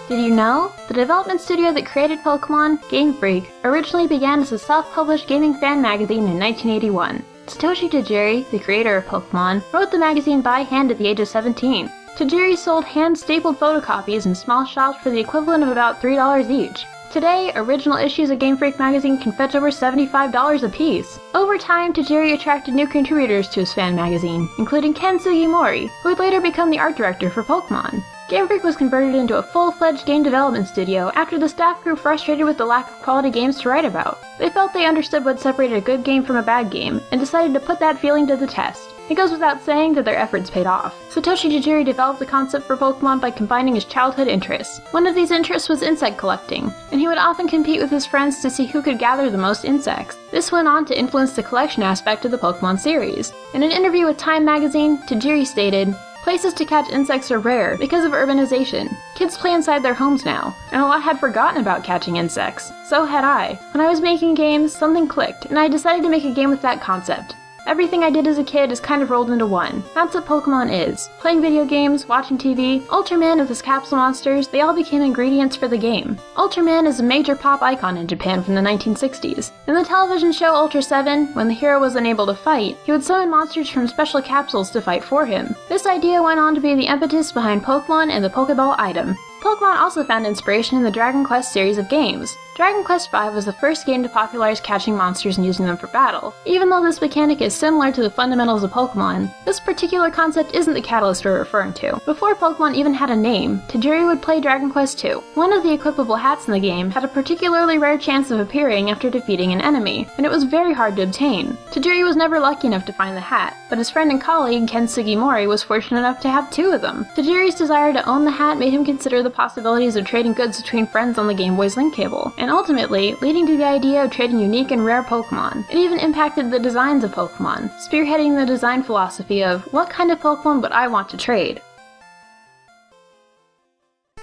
Did you know? The development studio that created Pokemon, Game Freak, originally began as a self-published gaming fan magazine in 1981. Satoshi Tajiri, the creator of Pokemon, wrote the magazine by hand at the age of 17. Tajiri sold hand-stapled photocopies in small shops for the equivalent of about $3 each. Today, original issues of Game Freak magazine can fetch over $75 apiece. Over time, Tajiri attracted new contributors to his fan magazine, including Ken Sugimori, who would later become the art director for Pokemon. Game Freak was converted into a full-fledged game development studio after the staff grew frustrated with the lack of quality games to write about. They felt they understood what separated a good game from a bad game, and decided to put that feeling to the test. It goes without saying that their efforts paid off. Satoshi Tajiri developed the concept for Pokemon by combining his childhood interests. One of these interests was insect collecting, and he would often compete with his friends to see who could gather the most insects. This went on to influence the collection aspect of the Pokemon series. In an interview with Time magazine, Tajiri stated, "Places to catch insects are rare because of urbanization. Kids play inside their homes now, and a lot had forgotten about catching insects. So had I. When I was making games, something clicked, and I decided to make a game with that concept. Everything I did as a kid is kind of rolled into one. That's what Pokemon is. Playing video games, watching TV, Ultraman with his capsule monsters, they all became ingredients for the game." Ultraman is a major pop icon in Japan from the 1960s. In the television show Ultra 7, when the hero was unable to fight, he would summon monsters from special capsules to fight for him. This idea went on to be the impetus behind Pokemon and the Pokeball item. Pokemon also found inspiration in the Dragon Quest series of games. Dragon Quest V was the first game to popularize catching monsters and using them for battle. Even though this mechanic is similar to the fundamentals of Pokemon, this particular concept isn't the catalyst we're referring to. Before Pokemon even had a name, Tajiri would play Dragon Quest II. One of the equipable hats in the game had a particularly rare chance of appearing after defeating an enemy, and it was very hard to obtain. Tajiri was never lucky enough to find the hat, but his friend and colleague Ken Sugimori was fortunate enough to have two of them. Tajiri's desire to own the hat made him consider the possibilities of trading goods between friends on the Game Boy's link cable, and ultimately leading to the idea of trading unique and rare Pokemon. It even impacted the designs of Pokemon, spearheading the design philosophy of, what kind of Pokemon would I want to trade?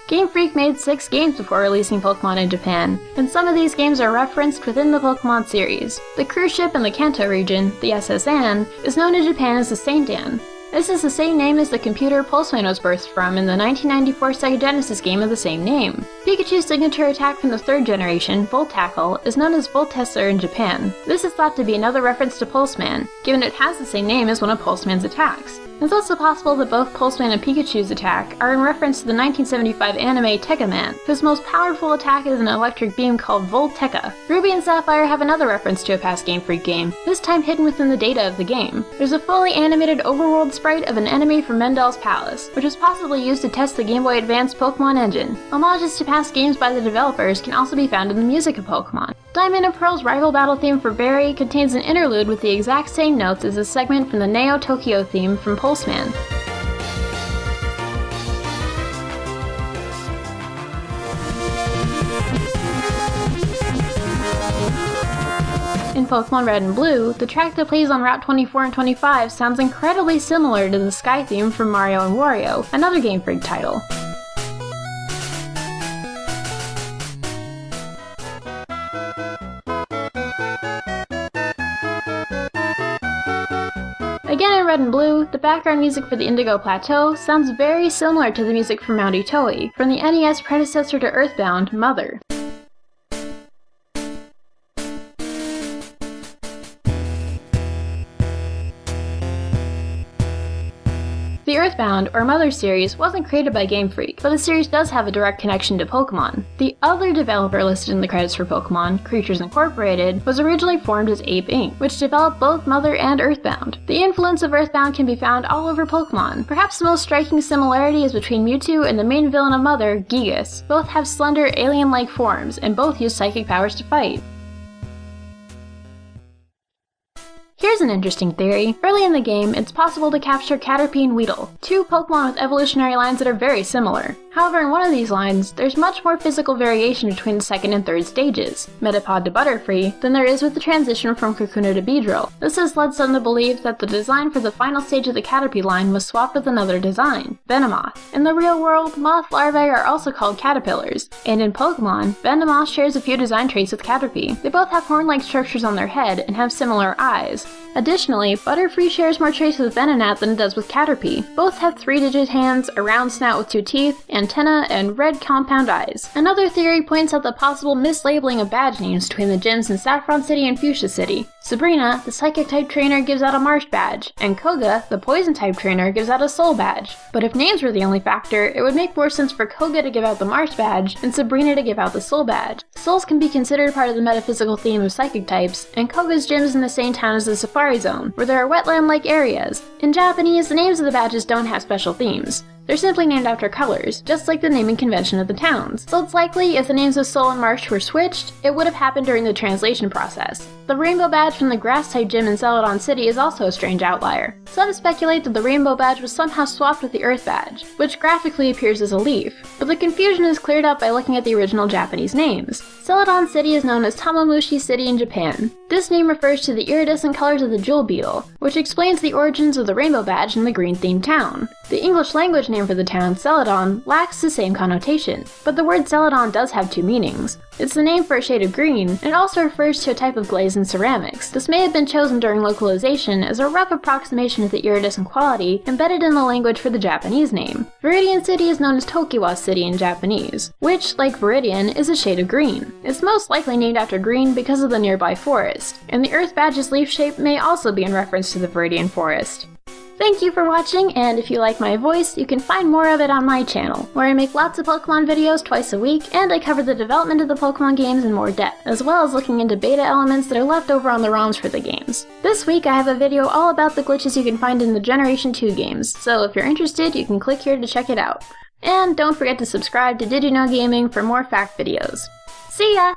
Game Freak made 6 games before releasing Pokemon in Japan, and some of these games are referenced within the Pokemon series. The cruise ship in the Kanto region, the SS Anne, is known in Japan as the Saint Anne. This is the same name as the computer Pulseman was birthed from in the 1994 Sega Genesis game of the same name. Pikachu's signature attack from the 3rd generation, Volt Tackle, is known as Voltesser in Japan. This is thought to be another reference to Pulseman, given it has the same name as one of Pulseman's attacks. It's also possible that both Pulseman and Pikachu's attack are in reference to the 1975 anime Tekka Man, whose most powerful attack is an electric beam called Voltekka. Ruby and Sapphire have another reference to a past Game Freak game, this time hidden within the data of the game. There's a fully animated overworld sprite of an enemy from Mendel's Palace, which was possibly used to test the Game Boy Advance Pokemon engine. Homages to past games by the developers can also be found in the music of Pokemon. Diamond and Pearl's rival battle theme for Berry contains an interlude with the exact same notes as a segment from the Neo Tokyo theme from Pulseman. In Pokemon Red and Blue, the track that plays on Route 24 and 25 sounds incredibly similar to the Sky theme from Mario and Wario, another Game Freak title. Again in Red and Blue, the background music for the Indigo Plateau sounds very similar to the music from Mount Itoi, from the NES predecessor to Earthbound, Mother. The Earthbound, or Mother series, wasn't created by Game Freak, but the series does have a direct connection to Pokemon. The other developer listed in the credits for Pokemon, Creatures Incorporated, was originally formed as Ape Inc., which developed both Mother and Earthbound. The influence of Earthbound can be found all over Pokemon. Perhaps the most striking similarity is between Mewtwo and the main villain of Mother, Gigas. Both have slender, alien-like forms, and both use psychic powers to fight. Here's an interesting theory. Early in the game, it's possible to capture Caterpie and Weedle, two Pokemon with evolutionary lines that are very similar. However, in one of these lines, there's much more physical variation between the 2nd and 3rd stages, Metapod to Butterfree, than there is with the transition from Kakuna to Beedrill. This has led some to believe that the design for the final stage of the Caterpie line was swapped with another design, Venomoth. In the real world, moth larvae are also called caterpillars, and in Pokemon, Venomoth shares a few design traits with Caterpie. They both have horn-like structures on their head and have similar eyes. Additionally, Butterfree shares more traits with Venonat than it does with Caterpie. Both have 3-digit hands, a round snout with 2 teeth, antenna, and red compound eyes. Another theory points out the possible mislabeling of badge names between the gyms in Saffron City and Fuchsia City. Sabrina, the Psychic-type trainer, gives out a Marsh badge, and Koga, the Poison-type trainer, gives out a Soul badge. But if names were the only factor, it would make more sense for Koga to give out the Marsh badge and Sabrina to give out the Soul badge. Souls can be considered part of the metaphysical theme of Psychic types, and Koga's gym is in the same town as the Safari Zone, where there are wetland-like areas. In Japanese, the names of the badges don't have special themes. They're simply named after colors, just like the naming convention of the towns. So it's likely if the names of Soul and Marsh were switched, it would have happened during the translation process. The Rainbow badge from the Grass-type gym in Celadon City is also a strange outlier. Some speculate that the Rainbow badge was somehow swapped with the Earth badge, which graphically appears as a leaf, but the confusion is cleared up by looking at the original Japanese names. Celadon City is known as Tamashii City in Japan. This name refers to the iridescent colors of the jewel beetle, which explains the origins of the Rainbow badge in the green-themed town. The English language name for the town, Celadon, lacks the same connotation, but the word Celadon does have 2 meanings. It's the name for a shade of green, and it also refers to a type of glaze in ceramics. This may have been chosen during localization as a rough approximation of the iridescent quality embedded in the language for the Japanese name. Viridian City is known as Tokiwa City in Japanese, which, like Viridian, is a shade of green. It's most likely named after green because of the nearby forest, and the Earth badge's leaf shape may also be in reference to the Viridian forest. Thank you for watching, and if you like my voice, you can find more of it on my channel, where I make lots of Pokemon videos twice a week, and I cover the development of the Pokemon games in more depth, as well as looking into beta elements that are left over on the ROMs for the games. This week I have a video all about the glitches you can find in the Generation 2 games, so if you're interested, you can click here to check it out. And don't forget to subscribe to Did You Know Gaming for more fact videos. See ya!